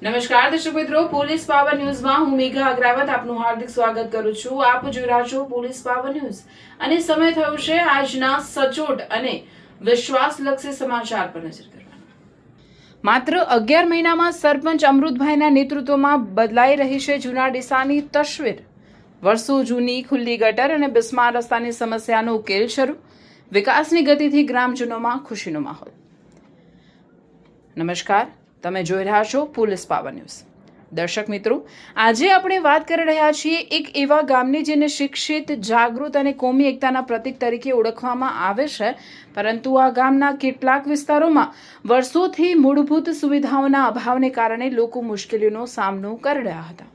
નમસ્કાર દર્શક મિત્રો, પોલીસ પાવર ન્યૂઝમાં હું મેઘા અગ્રવાલ આપનું હાર્દિક સ્વાગત કરું છું। આપ જોઈ રહ્યા છો પોલીસ પાવર ન્યૂઝ અને સમય થયો છે આજના સચોટ અને વિશ્વાસલક્ષી સમાચાર પર નજર કરવાનો। માત્ર 11 મહિનામાં સરપંચ અમૃતભાઈના નેતૃત્વમાં બદલાઈ રહી છે જૂના ડીસાની તસવીર। વર્ષો જૂની ખુલ્લી ગટર અને બિસ્માર રસ્તાની સમસ્યાનો ઉકેલ શરૂ, વિકાસની ગતિથી ગ્રામજનોમાં ખુશીનો માહોલ। નમસ્કાર, તમે જોઈ રહ્યા છો પોલીસ પાવર ન્યૂઝ। દર્શક મિત્રો, આજે આપણે વાત કરી રહ્યા છીએ એક એવા ગામની જેને શિક્ષિત, જાગૃત અને કોમી એકતાના પ્રતીક તરીકે ઓળખવામાં આવે છે, પરંતુ આ ગામના કેટલાક વિસ્તારોમાં વર્ષોથી મૂળભૂત સુવિધાઓના અભાવને કારણે લોકો મુશ્કેલીઓનો સામનો કરી રહ્યા હતા।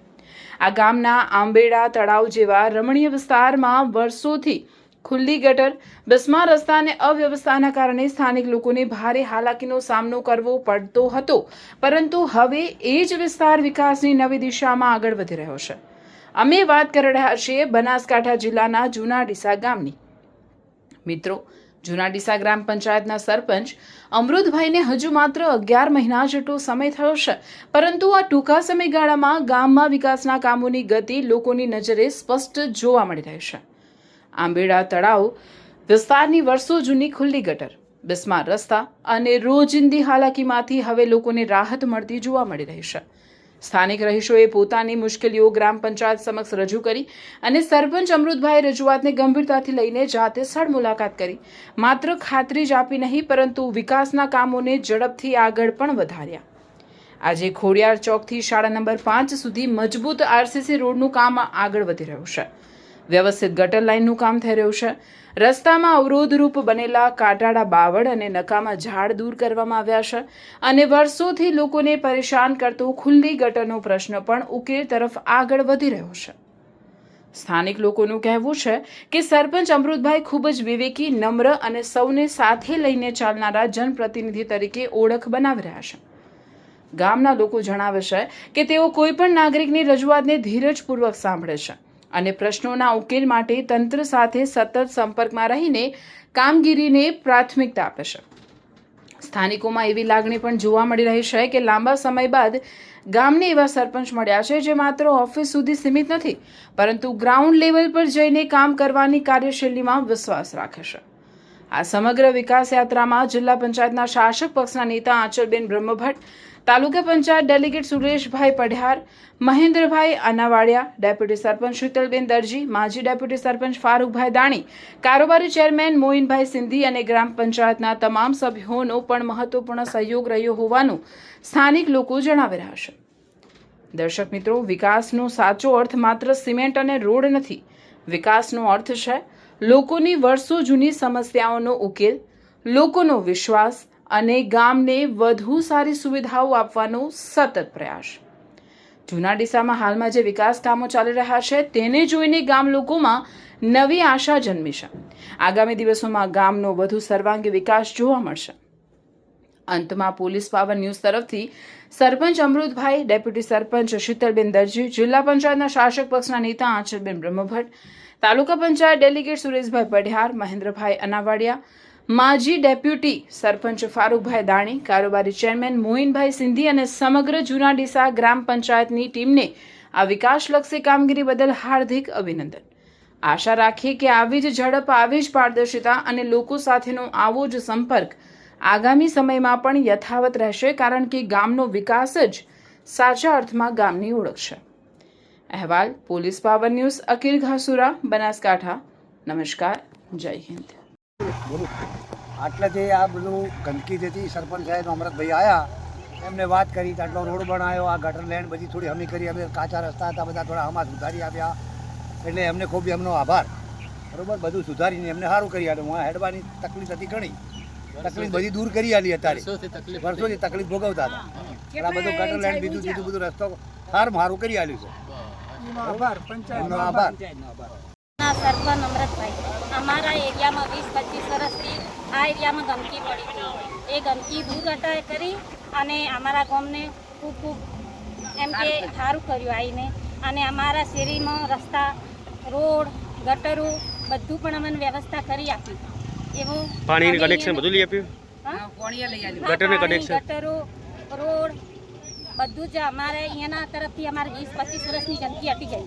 આ ગામના આંબેડા તળાવ જેવા રમણીય વિસ્તારમાં વર્ષોથી ખુલ્લી ગટર, બિસ્માર રસ્તા અને અવ્યવસ્થાના કારણે સ્થાનિક લોકોને ભારે હાલાકીનો સામનો કરવો પડતો હતો, પરંતુ હવે એ જ વિસ્તાર વિકાસની નવી દિશામાં આગળ વધી રહ્યો છે। અમે વાત કરી રહ્યા છીએ બનાસકાંઠા જિલ્લાના જૂના ડીસા ગામની। મિત્રો, જૂના ડીસા ગ્રામ પંચાયતના સરપંચ અમૃતભાઈને હજુ માત્ર 11 મહિના જેટલો સમય થયો છે, પરંતુ આ ટૂંકા સમયગાળામાં ગામમાં વિકાસના કામોની ગતિ લોકોની નજરે સ્પષ્ટ જોવા મળી રહી છે। આંબેડા તળાવ વિસ્તારની વર્ષો જૂની ખુલ્લી ગટર, બિસ્માર રસ્તા અને રોજિંદી હાલાકીમાંથી હવે લોકોને રાહત મળતી જોવા મળી રહી છે। સ્થાનિક રહીશોએ પોતાની મુશ્કેલીઓ ગ્રામ પંચાયત સમક્ષ રજૂ કરી અને સરપંચ અમૃતભાઈ રજૂઆતને ગંભીરતાથી લઈને જાતે સ્થળ મુલાકાત કરી માત્ર ખાતરી જ આપી નહીં, પરંતુ વિકાસના કામોને ઝડપથી આગળ પણ વધાર્યા। આજે ખોડિયાર ચોકથી શાળા નંબર 5 સુધી મજબૂત આરસીસી રોડનું કામ આગળ વધી રહ્યું છે। વ્યવસ્થિત ગટર લાઇનનું કામ થઈ રહ્યું છે। રસ્તામાં અવરોધરૂપ બનેલા કાટાળા બાવળ અને નકામા ઝાડ દૂર કરવામાં આવ્યા છે અને વર્ષોથી લોકોને પરેશાન કરતો ખુલ્લી ગટરનો પ્રશ્ન પણ ઉકેલ તરફ આગળ વધી રહ્યો છે। સ્થાનિક લોકોનું કહેવું છે કે સરપંચ અમૃતભાઈ ખૂબ જ વિવેકી, નમ્ર અને સૌને સાથે લઈને ચાલનારા જનપ્રતિનિધિ તરીકે ઓળખ બનાવી રહ્યા છે। ગામના લોકો જણાવે છે કે તેઓ કોઈ પણ નાગરિકની રજૂઆતને ધીરજપૂર્વક સાંભળે છે અને પ્રશ્નોના ઉકેલ માટે તંત્ર સાથે સતત સંપર્કમાં રહીને કામગીરીને પ્રાથમિકતા આપે છે। સ્થાનિકોમાં એવી લાગણી પણ જોવા મળી રહી છે કે લાંબા સમય બાદ ગામને એવા સરપંચ મળ્યા છે જે માત્ર ઓફિસ સુધી સીમિત નથી, પરંતુ ગ્રાઉન્ડ લેવલ પર જઈને કામ કરવાની કાર્યશૈલીમાં વિશ્વાસ રાખે છે। આ સમગ્ર વિકાસ યાત્રામાં જિલ્લા પંચાયતના શાસક પક્ષના નેતા આંચલબેન બ્રહ્મભટ્ટ, તાલુકા પંચાયત ડેલિગેટ સુરેશભાઈ પઢિયાર, મહેન્દ્રભાઈ અનાવાડિયા, ડેપ્યુટી સરપંચ શીતલબેન દરજી, માજી ડેપ્યુટી સરપંચ ફારૂકભાઈ દાણી, કારોબારી ચેરમેન મોઇનભાઈ સિંધી અને ગ્રામ પંચાયતના તમામ સભ્યોનો પણ મહત્વપૂર્ણ સહયોગ રહ્યો હોવાનું સ્થાનિક લોકો જણાવી રહ્યા છે। દર્શક મિત્રો, વિકાસનો સાચો અર્થ માત્ર સિમેન્ટ અને રોડ નથી। વિકાસનો અર્થ છે લોકોની વર્ષો જૂની સમસ્યાઓનો ઉકેલ, લોકોનો વિશ્વાસ અને ગામને વધુ સારી સુવિધાઓ આપવાનો સતત પ્રયાસ। જૂના ડીસામાં હાલમાં જે વિકાસ કામો ચાલી રહ્યા છે તેને જોઈને ગામ લોકોમાં નવી આશા જન્મી છે। આગામી દિવસોમાં ગામનો વધુ સર્વાંગી વિકાસ જોવા મળશે। અંતમાં પોલીસ પાવર ન્યૂઝ તરફથી સરપંચ અમૃતભાઈ, ડેપ્યુટી સરપંચ શીતલબેન દરજી, જિલ્લા પંચાયતના શાસક પક્ષના નેતા આંચલબેન બ્રહ્મભટ્ટ, તાલુકા પંચાયત ડેલિગેટ સુરેશભાઈ પઢિયાર, મહેન્દ્રભાઈ અનાવાડિયા, માજી ડેપ્યુટી સરપંચ ફારૂકભાઈ દાણી, કારોબારી ચેરમેન મોઇનભાઈ સિંધી અને સમગ્ર જૂના ડીસા ગ્રામ પંચાયતની ટીમને આ વિકાસલક્ષી કામગીરી બદલ હાર્દિક અભિનંદન। આશા રાખીએ કે આવી જ ઝડપ, આવી જ પારદર્શિતા અને લોકો સાથેનો આવો જ સંપર્ક આગામી સમયમાં પણ યથાવત રહેશે, કારણ કે ગામનો વિકાસ જ સાચા અર્થમાં ગામની ઓળખ છે। અહેવાલ police power news, Akil Ghasura, Banaskantha. નમસ્કાર, જય હિન્દ। આટલે જે આ બધું ગંદકી જતી સરપંચ સાહેબ અમૃતભાઈ આવ્યા, એમને વાત કરી, આટલો રોડ બનાવ્યો, આ ગટર લેન્ડ બધી થોડી હમી કરી, અમે કાચા રસ્તા હતા બધા થોડા આમાં સુધારી આપ્યા, એટલે એમને ખૂબ એમનો આભાર। બરાબર, બધું સુધારીને એમને સારું કરી આપ્યું। હું હેડવાની તકલીફ હતી ઘણી, તકલીફ બધી દૂર કરી આલી। અત્યારે વર્ષોથી તકલીફ ભોગવતા હતા, આ બધું ગટર લેન્ડ બીજું બધું રસ્તો સારું કરી આલ્યું છે। આભાર પંચાયતનો, આભાર। સરપંચ અમૃતભાઈ, અમારા એરિયામાં 20-25 વર્ષથી આ એરિયામાં ગંદકી પડી હતી। એ ગંદકી દૂર કરી અને અમારા ગામને ખૂબ ખૂબ એમ કે સારું કર્યું આવીને, અને અમારા શેરીમાં રસ્તા, રોડ, ગટરો બધું પણ અમને વ્યવસ્થા કરી આપી। એવું પાણીનું કનેક્શન બધું લઈ આપ્યું? ગટરનું કનેક્શન, ગટરો, રોડ બધું જ અમારે અહીંયાના તરફથી અમારે 20-25 વર્ષની ગંદકી હટી ગઈ.